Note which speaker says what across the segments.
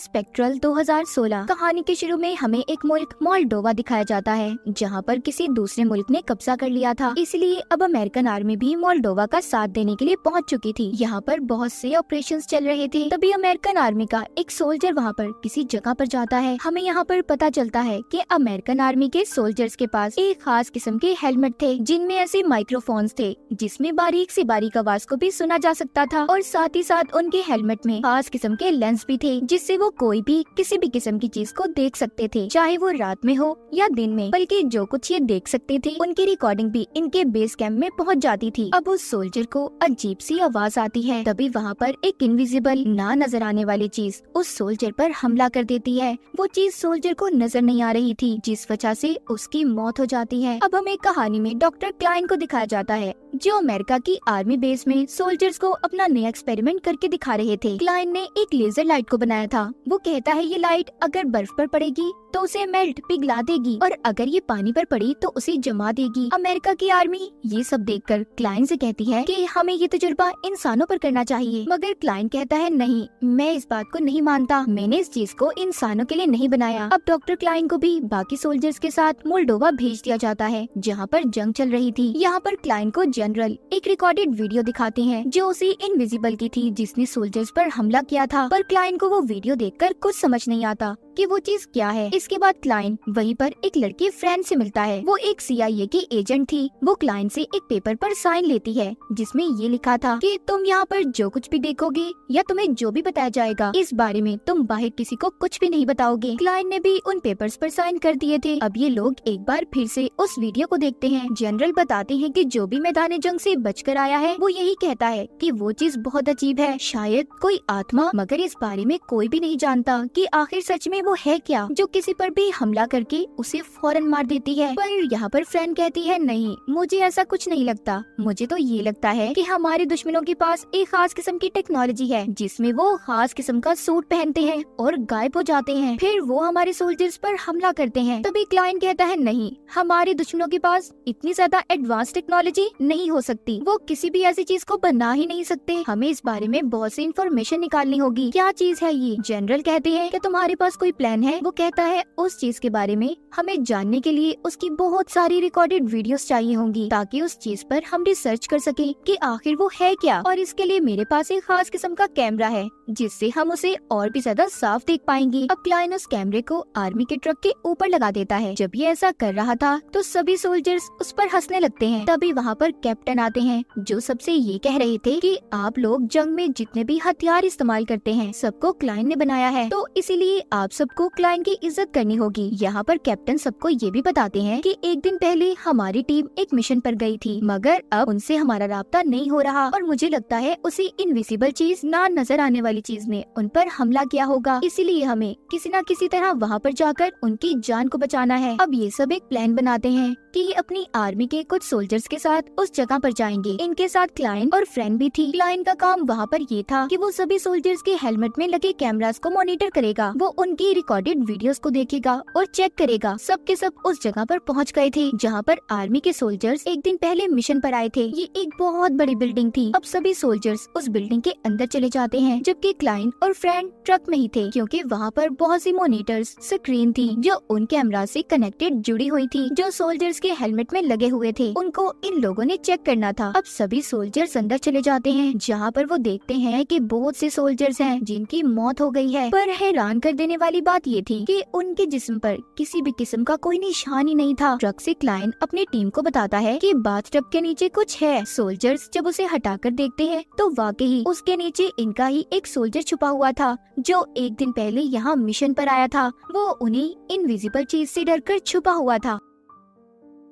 Speaker 1: Spectral 2016 कहानी के शुरू में हमें एक मुल्क मोल्डोवा दिखाया जाता है, जहां पर किसी दूसरे मुल्क ने कब्जा कर लिया था। इसलिए अब अमेरिकन आर्मी भी मोल्डोवा का साथ देने के लिए पहुंच चुकी थी। यहाँ पर बहुत से ऑपरेशंस चल रहे थे। तभी अमेरिकन आर्मी का एक सोल्जर वहाँ पर किसी जगह पर जाता है। हमें यहाँ पर पता चलता है कि अमेरिकन आर्मी के सोल्जर्स के पास एक खास किस्म के हेलमेट थे, जिनमें ऐसे माइक्रोफोन्स थे जिसमें बारीक से बारीक आवाज को भी सुना जा सकता था। और साथ ही साथ उनके हेलमेट में खास किस्म के लेंस भी थे, जिससे वो कोई भी किसी भी किस्म की चीज को देख सकते थे, चाहे वो रात में हो या दिन में। बल्कि जो कुछ ये देख सकते थे उनकी रिकॉर्डिंग भी इनके बेस कैंप में पहुंच जाती थी। अब उस सोल्जर को अजीब सी आवाज आती है। तभी वहाँ पर एक इनविजिबल ना नजर आने वाली चीज उस सोल्जर पर हमला कर देती है। वो चीज सोल्जर को नजर नहीं आ रही थी, जिस वजह से उसकी मौत हो जाती है। अब हमें कहानी में डॉक्टर क्लाइन को दिखाया जाता है, जो अमेरिका की आर्मी बेस में सोल्जर्स को अपना नया एक्सपेरिमेंट करके दिखा रहे थे। क्लाइन ने एक लेजर लाइट को बनाया था। वो कहता है ये लाइट अगर बर्फ पर पड़ेगी तो उसे मेल्ट पिघला देगी, और अगर ये पानी पर पड़ी तो उसे जमा देगी। अमेरिका की आर्मी ये सब देखकर क्लाइन से कहती है कि हमें ये तजुर्बा इंसानों पर करना चाहिए, मगर क्लाइन कहता है नहीं, मैं इस बात को नहीं मानता, मैंने इस चीज को इंसानों के लिए नहीं बनाया। अब डॉक्टर क्लाइन को भी बाकी सोल्जर्स के साथ मोल्डोवा भेज दिया जाता है, जहाँ पर जंग चल रही थी। यहाँ पर क्लाइन को जनरल एक रिकॉर्डेड वीडियो दिखाते हैं, जो उसी इनविजिबल की थी जिसने सोल्जर्स पर हमला किया था। पर क्लाइन को वो वीडियो देखकर कुछ समझ नहीं आता कि वो चीज क्या है। इसके बाद क्लाइन वहीं पर एक लड़की फ्रेंड से मिलता है। वो एक CIA की एजेंट थी। वो क्लाइन से एक पेपर पर साइन लेती है, जिसमें ये लिखा था कि तुम यहाँ पर जो कुछ भी देखोगे या तुम्हें जो भी बताया जाएगा, इस बारे में तुम बाहर किसी को कुछ भी नहीं बताओगे। क्लाइन ने भी उन पेपर्स पर साइन कर दिए थे। अब ये लोग एक बार फिर से उस वीडियो को देखते हैं। जनरल बताते हैं कि जो भी मैदान जंग से बचकर आया है वो यही कहता है कि वो चीज बहुत अजीब है, शायद कोई आत्मा, मगर इस बारे में कोई भी नहीं जानता कि आखिर सच में वो है क्या, जो किसी पर भी हमला करके उसे फौरन मार देती है। पर यहाँ पर फ्रेंड कहती है नहीं, मुझे ऐसा कुछ नहीं लगता, मुझे तो ये लगता है कि हमारे दुश्मनों के पास एक खास किस्म की टेक्नोलॉजी है, जिसमें वो खास किस्म का सूट पहनते हैं और गायब हो जाते हैं, फिर वो हमारे सोल्जर्स पर हमला करते हैं। तभी क्लाइन कहता है नहीं, हमारे दुश्मनों के पास इतनी ज्यादा एडवांस टेक्नोलॉजी नहीं हो सकती, वो किसी भी ऐसी चीज को बना ही नहीं सकते, हमें इस बारे में बहुत सी इंफॉर्मेशन निकालनी होगी। क्या चीज है ये? जनरल कहते हैं कि तुम्हारे पास कोई प्लान है? वो कहता है उस चीज के बारे में हमें जानने के लिए उसकी बहुत सारी रिकॉर्डेड वीडियोस चाहिए होंगी, ताकि उस चीज पर हम रिसर्च कर सके कि आखिर वो है क्या। और इसके लिए मेरे पास एक खास किस्म का कैमरा है, जिससे हम उसे और भी ज्यादा साफ देख पाएंगे। अब क्लाइन उस कैमरे को आर्मी के ट्रक के ऊपर लगा देता है। जब ये ऐसा कर रहा था तो सभी सोल्जर्स उस पर हंसने लगते हैं। तभी वहाँ पर कैप्टन आते हैं, जो सबसे ये कह रहे थे कि आप लोग जंग में जितने भी हथियार इस्तेमाल करते हैं सबको क्लाइन ने बनाया है, तो इसीलिए आप सबको क्लाइन की इज्जत करनी होगी। यहाँ पर कैप्टन सबको ये भी बताते हैं कि एक दिन पहले हमारी टीम एक मिशन पर गई थी, मगर अब उनसे हमारा राब्ता नहीं हो रहा, और मुझे लगता है उसी इनविजिबल चीज, ना नजर आने वाली चीज ने उन पर हमला किया होगा। इसीलिए हमें किसी न किसी तरह वहाँ पर जाकर उनकी जान को बचाना है। अब ये सब एक प्लान बनाते हैं कि ये अपनी आर्मी के कुछ सोल्जर्स के साथ उस जगह पर जाएंगे। इनके साथ क्लाइन और फ्रेंड भी थी। क्लाइन का काम वहाँ पर ये था कि वो सभी सोल्जर्स के हेलमेट में लगे कैमरास को मॉनिटर करेगा। वो उनकी रिकॉर्डेड वीडियोस को देखेगा और चेक करेगा। सब के सब उस जगह पर पहुँच गए थे जहाँ पर आर्मी के सोल्जर्स एक दिन पहले मिशन पर आए थे। ये एक बहुत बड़ी बिल्डिंग थी। अब सभी सोल्जर्स उस बिल्डिंग के अंदर चले जाते हैं, जबकि क्लाइन और फ्रेंड ट्रक में ही थे, क्योंकि वहाँ पर बहुत सी मॉनिटर्स स्क्रीन थी जो उन कैमरा से कनेक्टेड जुड़ी हुई थी, जो सोल्जर्स के हेलमेट में लगे हुए थे। उनको इन लोगों ने चेक करना था। अब सभी सोल्जर्स अंदर चले जाते हैं, जहाँ पर वो देखते हैं कि बहुत से सोल्जर्स हैं जिनकी मौत हो गई है। पर हैरान कर देने वाली बात ये थी कि उनके जिस्म पर किसी भी किस्म का कोई निशान ही नहीं था। ट्रक से क्लाइन अपनी टीम को बताता है कि बाथटब के नीचे कुछ है। सोल्जर्स जब उसे हटाकर देखते हैं तो वाकई उसके नीचे इनका ही एक सोल्जर छुपा हुआ था, जो एक दिन पहले यहाँ मिशन पर आया था। वो उन्हीं इनविजिबल चीज से डरकर छुपा हुआ था।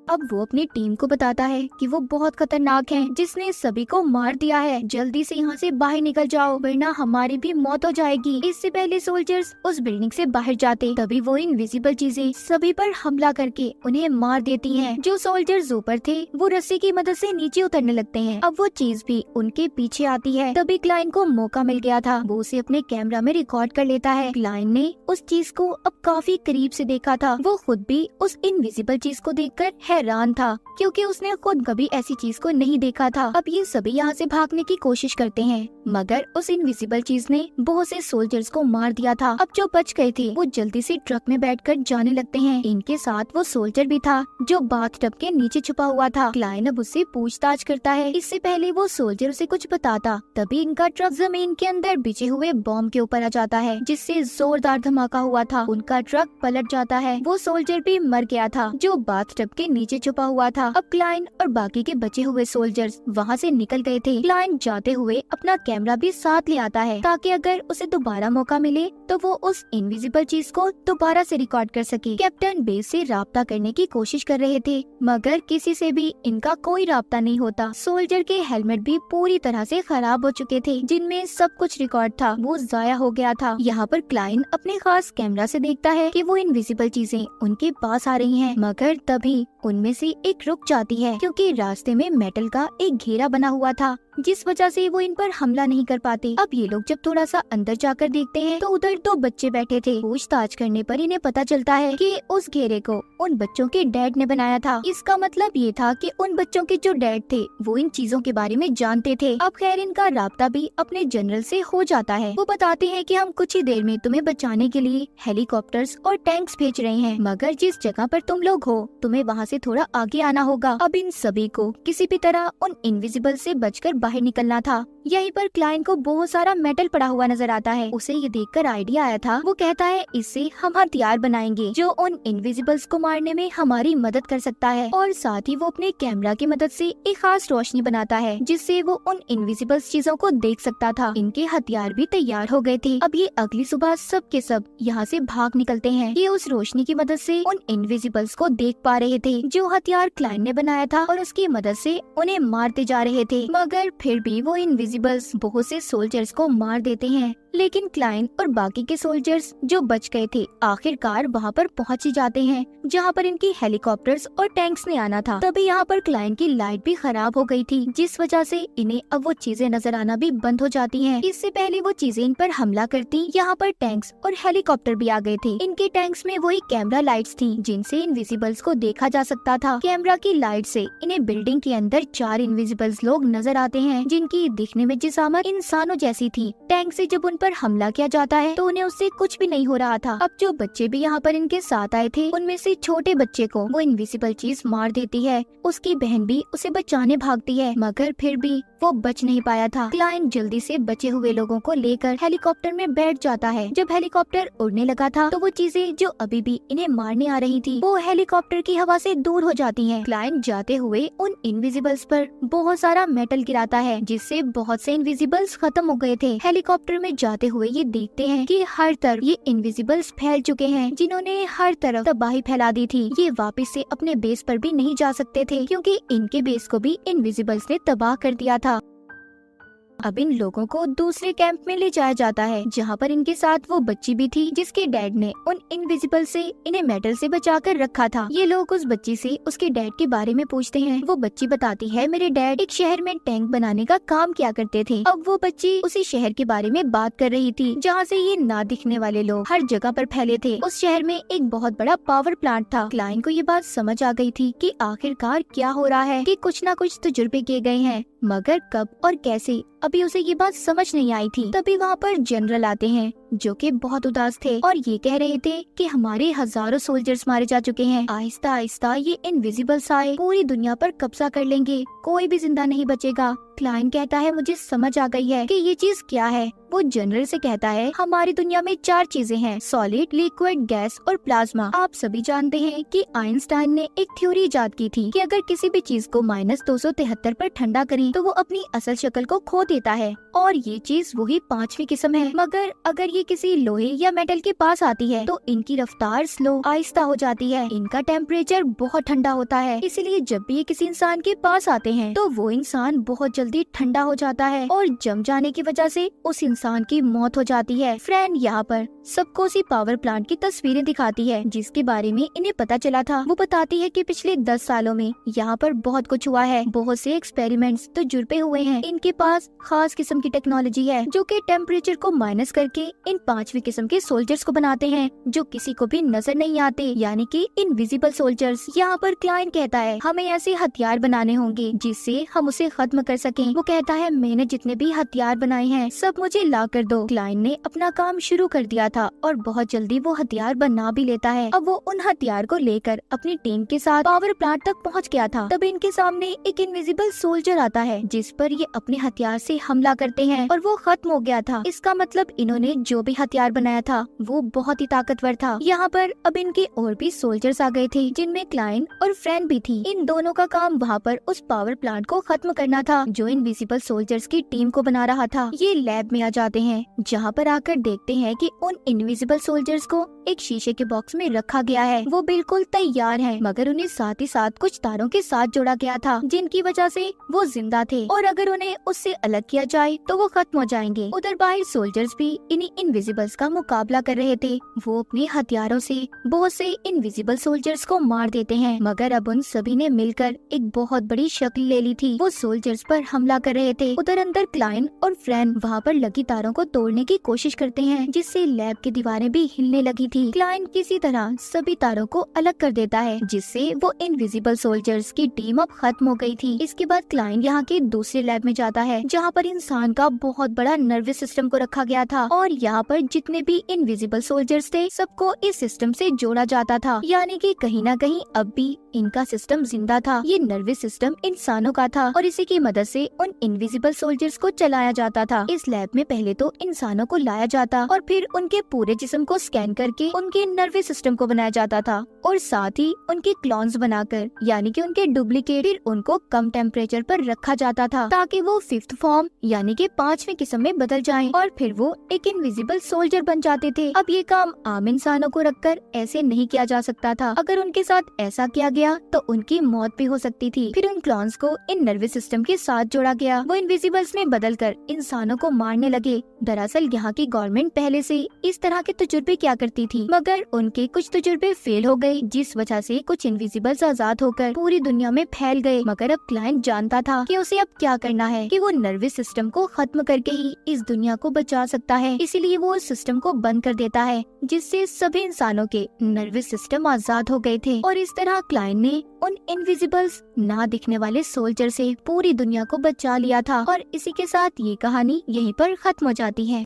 Speaker 1: अब वो अपनी टीम को बताता है कि वो बहुत खतरनाक हैं, जिसने सभी को मार दिया है, जल्दी से यहाँ से बाहर निकल जाओ वरना हमारी भी मौत हो जाएगी। इससे पहले सोल्जर्स उस बिल्डिंग से बाहर जाते, तभी वो इनविजिबल चीजें सभी पर हमला करके उन्हें मार देती हैं। जो सोल्जर्स ऊपर थे वो रस्सी की मदद से नीचे उतरने लगते हैं। अब वो चीज भी उनके पीछे आती है। तभी क्लाइन को मौका मिल गया था, वो उसे अपने कैमरा में रिकॉर्ड कर लेता है। क्लाइन ने उस चीज को अब काफी करीब से देखा था। वो खुद भी उस इनविजिबल चीज को देखकर हैरान था क्योंकि उसने खुद कभी ऐसी चीज को नहीं देखा था। अब ये सभी यहाँ से भागने की कोशिश करते हैं, मगर उस इनविजिबल चीज ने बहुत से सोल्जर्स को मार दिया था। अब जो बच गए थे वो जल्दी से ट्रक में बैठकर जाने लगते हैं। इनके साथ वो सोल्जर भी था जो बाथटब के नीचे छुपा हुआ था। क्लाइन अब उससे पूछताछ करता है। इससे पहले वो सोल्जर उसे कुछ बताता, तभी इनका ट्रक जमीन के अंदर बिछे हुए बॉम्ब के ऊपर आ जाता है, जिससे जोरदार धमाका हुआ था। उनका ट्रक पलट जाता है। वो सोल्जर भी मर गया था जो बाथटब के नीचे छुपा हुआ था। अब क्लाइन और बाकी के बचे हुए सोल्जर्स वहाँ से निकल गए थे। क्लाइन जाते हुए अपना कैमरा भी साथ ले आता है ताकि अगर उसे दोबारा मौका मिले तो वो उस इनविजिबल चीज को दोबारा से रिकॉर्ड कर सके। कैप्टन बेस से राब्ता करने की कोशिश कर रहे थे, मगर किसी से भी इनका कोई राब्ता नहीं होता। सोल्जर के हेलमेट भी पूरी तरह से खराब हो चुके थे, जिनमें सब कुछ रिकॉर्ड था वो जाया हो गया था। यहाँ पर क्लाइन अपने खास कैमरा से देखता है कि वो इनविजिबल चीजें उनके पास आ रही हैं, मगर तभी उनमें से एक रुक जाती है क्योंकि रास्ते में मेटल का एक घेरा बना हुआ था, जिस वजह से वो इन पर हमला नहीं कर पाते। अब ये लोग जब थोड़ा सा अंदर जाकर देखते हैं तो उधर 2 बच्चे बैठे थे। पूछताछ करने पर इन्हें पता चलता है कि उस घेरे को उन बच्चों के डैड ने बनाया था। इसका मतलब ये था कि उन बच्चों के जो डैड थे वो इन चीजों के बारे में जानते थे। अब खैर इनका राब्ता भी अपने जनरल से हो जाता है। वो बताते हैं कि हम कुछ ही देर में तुम्हें बचाने के लिए हेलीकॉप्टर्स और टैंक्स भेज रहे हैं, मगर जिस जगह पर तुम लोग हो तुम्हें वहाँ से थोड़ा आगे आना होगा। अब इन सभी को किसी भी तरह उन इनविजिबल से बचकर बाहर निकलना था। यहीं पर क्लाइन को बहुत सारा मेटल पड़ा हुआ नजर आता है। उसे ये देखकर आइडिया आया था। वो कहता है इससे हम हथियार बनाएंगे जो उन इनविजिबल्स को मारने में हमारी मदद कर सकता है, और साथ ही वो अपने कैमरा की मदद से एक खास रोशनी बनाता है जिससे वो उन इनविजिबल्स चीजों को देख सकता था। इनके हथियार भी तैयार हो गए थे। अब ये अगली सुबह सब के सब यहाँ से भाग निकलते हैं। ये उस रोशनी की मदद से उन इनविजिबल्स को देख पा रहे थे जो हथियार क्लाइन ने बनाया था, और उसकी मदद से उन्हें मारते जा रहे थे। मगर फिर भी वो इनविजिबल्स बहुत से सोल्जर्स को मार देते हैं। लेकिन क्लाइन और बाकी के सोल्जर्स जो बच गए थे आखिरकार वहाँ पर पहुँच ही जाते हैं जहाँ पर इनकी हेलीकॉप्टर्स और टैंक्स ने आना था। तभी यहाँ पर क्लाइन की लाइट भी खराब हो गई थी, जिस वजह से इन्हें अब वो चीजें नजर आना भी बंद हो जाती हैं। इससे पहले वो चीजें इन पर हमला करती, यहाँ पर टैंक्स और हेलीकॉप्टर भी आ गए थे। इनके टैंक्स में वही कैमरा लाइट्स थी जिनसे इनविजिबल्स को देखा जा सकता था। कैमरा की लाइट से इन्हें बिल्डिंग के अंदर 4 इनविजिबल्स लोग नजर आते हैं जिनकी दिखने में जिस्मात इंसानों जैसी थी। टैंक से जब उन पर हमला किया जाता है तो उन्हें उससे कुछ भी नहीं हो रहा था। अब जो बच्चे भी यहाँ पर इनके साथ आए थे उनमें से छोटे बच्चे को वो इनविजिबल चीज मार देती है। उसकी बहन भी उसे बचाने भागती है, मगर फिर भी वो बच नहीं पाया था। क्लाइन जल्दी से बचे हुए लोगों को लेकर हेलीकॉप्टर में बैठ जाता है। जब हेलीकॉप्टर उड़ने लगा था तो वो चीजें जो अभी भी इन्हें मारने आ रही थी वो हेलीकॉप्टर की हवा से दूर हो जाती हैं। क्लाइन जाते हुए उन इनविजिबल्स पर बहुत सारा मेटल गिराता है जिससे बहुत से इनविजिबल्स खत्म हो गए थे। हेलीकॉप्टर में जाते हुए ये देखते हैं कि हर तरफ ये इनविजिबल्स फैल चुके हैं जिन्होंने हर तरफ तबाही फैला दी थी। ये वापस से अपने बेस पर भी नहीं जा सकते थे क्योंकि इनके बेस को भी इनविजिबल्स ने तबाह कर दिया था। अब इन लोगों को दूसरे कैंप में ले जाया जाता है जहाँ पर इनके साथ वो बच्ची भी थी जिसके डैड ने उन इनविजिबल से इन्हें मेटल से बचाकर रखा था। ये लोग उस बच्ची से उसके डैड के बारे में पूछते हैं। वो बच्ची बताती है मेरे डैड एक शहर में टैंक बनाने का काम किया करते थे। अब वो बच्ची उसी शहर के बारे में बात कर रही थी जहाँ से ये ना दिखने वाले लोग हर जगह पर फैले थे। उस शहर में एक बहुत बड़ा पावर प्लांट था। क्लाइन को ये बात समझ आ गई थी कि आखिरकार क्या हो रहा है, कि कुछ ना कुछ तजुर्बे किए गए हैं, मगर कब और कैसे अभी उसे ये बात समझ नहीं आई थी। तभी वहाँ पर जनरल आते हैं जो कि बहुत उदास थे और ये कह रहे थे कि हमारे हजारों सोल्जर्स मारे जा चुके हैं। आहिस्ता आहिस्ता ये इनविजिबल्स आए पूरी दुनिया पर कब्जा कर लेंगे, कोई भी जिंदा नहीं बचेगा। क्लाइन कहता है मुझे समझ आ गई है कि ये चीज क्या है। वो जनरल से कहता है हमारी दुनिया में 4 चीजें हैं, सॉलिड, लिक्विड, गैस और प्लाज्मा। आप सभी जानते हैं कि आइंस्टाइन ने एक थ्योरी इजाद की थी कि अगर किसी भी चीज को -273 पर ठंडा करें तो वो अपनी असल शक्ल को खो देता है, और ये चीज वही 5वीं किस्म है। मगर अगर ये किसी लोहे या मेटल के पास आती है तो इनकी रफ्तार स्लो आहिस्ता हो जाती है, इनका टेम्परेचर बहुत ठंडा होता है। इसलिए जब भी ये किसी इंसान के पास आते हैं तो वो इंसान बहुत जल्दी ठंडा हो जाता है और जम जाने की वजह से उस इंसान की मौत हो जाती है। फ्रेंड यहाँ पर सबको उसी पावर प्लांट की तस्वीरें दिखाती है जिसके बारे में इन्हें पता चला था। वो बताती है कि पिछले 10 सालों में यहाँ पर बहुत कुछ हुआ है, बहुत से एक्सपेरिमेंट्स तजुर्बे हुए हैं। इनके पास खास किस्म की टेक्नोलॉजी है जो कि टेम्परेचर को माइनस करके इन 5वीं किस्म के सोल्जर्स को बनाते हैं जो किसी को भी नजर नहीं आते, यानी कि इनविजिबल सोल्जर्स। यहाँ पर क्लाइंट कहता है हमें ऐसे हथियार बनाने होंगे जिससे हम उसे खत्म कर सकें। वो कहता है मैंने जितने भी हथियार बनाए हैं सब मुझे ला कर दो। क्लाइंट ने अपना काम शुरू कर दिया था और बहुत जल्दी वो हथियार बना भी लेता है। अब वो उन हथियार को लेकर अपनी टीम के साथ पावर प्लांट तक पहुँच गया था। तब इनके सामने एक इनविजिबल सोल्जर आता है जिस पर ये अपने हथियार से हमला करते हैं और वो खत्म हो गया था। इसका मतलब इन्होंने जो भी हथियार बनाया था वो बहुत ही ताकतवर था। यहाँ पर अब इनके और भी सोल्जर्स आ गए थे जिनमें क्लाइंट और फ्रेंड भी थी। इन दोनों का काम वहाँ पर उस पावर प्लांट को खत्म करना था जो इनविजिबल सोल्जर्स की टीम को बना रहा था। ये लैब में आ जाते हैं जहाँ पर आकर देखते हैं कि उन इनविजिबल सोल्जर्स को एक शीशे के बॉक्स में रखा गया है। वो बिल्कुल तैयार हैं, मगर उन्हें साथ ही साथ कुछ तारों के साथ जोड़ा गया था जिनकी वजह से वो जिंदा थे और अगर उन्हें उससे अलग किया जाए तो वो खत्म हो जाएंगे। उधर बाहर सोल्जर्स भी इन्हीं इनविजिबल्स का मुकाबला कर रहे थे। वो अपने हथियारों से बहुत से इनविजिबल सोल्जर्स को मार देते हैं, मगर अब उन सभी ने मिलकर एक बहुत बड़ी शक्ल ले ली थी। वो सोल्जर्स पर हमला कर रहे थे। उधर अंदर क्लाइंट और फ्रेंड वहाँ पर लगी तारों को तोड़ने की कोशिश करते हैं जिससे लैब की दीवारें भी हिलने लगी थी। क्लाइंट किसी तरह सभी तारों को अलग कर देता है जिससे वो इनविजिबल सोल्जर्स की टीम अब खत्म हो गई थी। इसके बाद क्लाइंट यहाँ के दूसरे लैब में जाता है जहाँ पर इंसान का बहुत बड़ा नर्वस सिस्टम को रखा गया था और यहाँ पर जितने भी इनविजिबल सोल्जर्स थे सबको इस सिस्टम से जोड़ा जाता था, यानी कि कहीं ना कहीं अब भी इनका सिस्टम जिंदा था। ये नर्वस सिस्टम इंसानों का था और इसी की मदद से उन इनविजिबल सोल्जर्स को चलाया जाता था। इस लैब में पहले तो इंसानों को लाया जाता और फिर उनके पूरे जिस्म को स्कैन करके उनके नर्वस सिस्टम को बनाया जाता था और साथ ही उनके क्लोन्स बनाकर यानी कि उनके डुप्लीकेट फिर उनको कम टेम्परेचर पर रखा जाता था ताकि वो 5th फॉर्म यानी कि 5वीं किस्म में बदल जाएं और फिर वो एक इनविजिबल सोल्जर बन जाते थे। अब ये काम आम इंसानों को रखकर ऐसे नहीं किया जा सकता था। अगर उनके साथ ऐसा किया गया तो उनकी मौत भी हो सकती थी। फिर उन क्लोन्स को इन नर्वस सिस्टम के साथ जोड़ा गया। वो इनविजिबल्स में बदलकर इंसानों को मारने लगे। दरअसल यहाँ की गवर्नमेंट पहले से इस तरह के तजुर्बे क्या करती थी, मगर उनके कुछ तजुर्बे फेल हो गए जिस वजह से कुछ इनविजिबल्स आजाद होकर पूरी दुनिया में फैल गए। मगर अब क्लाइंट जानता था कि उसे अब क्या करना है, कि वो नर्वस सिस्टम को खत्म करके ही इस दुनिया को बचा सकता है। इसीलिए वो उस सिस्टम को बंद कर देता है जिससे सभी इंसानों के नर्वस सिस्टम आजाद हो गए थे और इस तरह क्लाइंट ने उन इनविजिबल्स ना दिखने वाले सोल्जर से पूरी दुनिया को बचा लिया था। और इसी के साथ ये कहानी यहीं पर खत्म हो जाती है।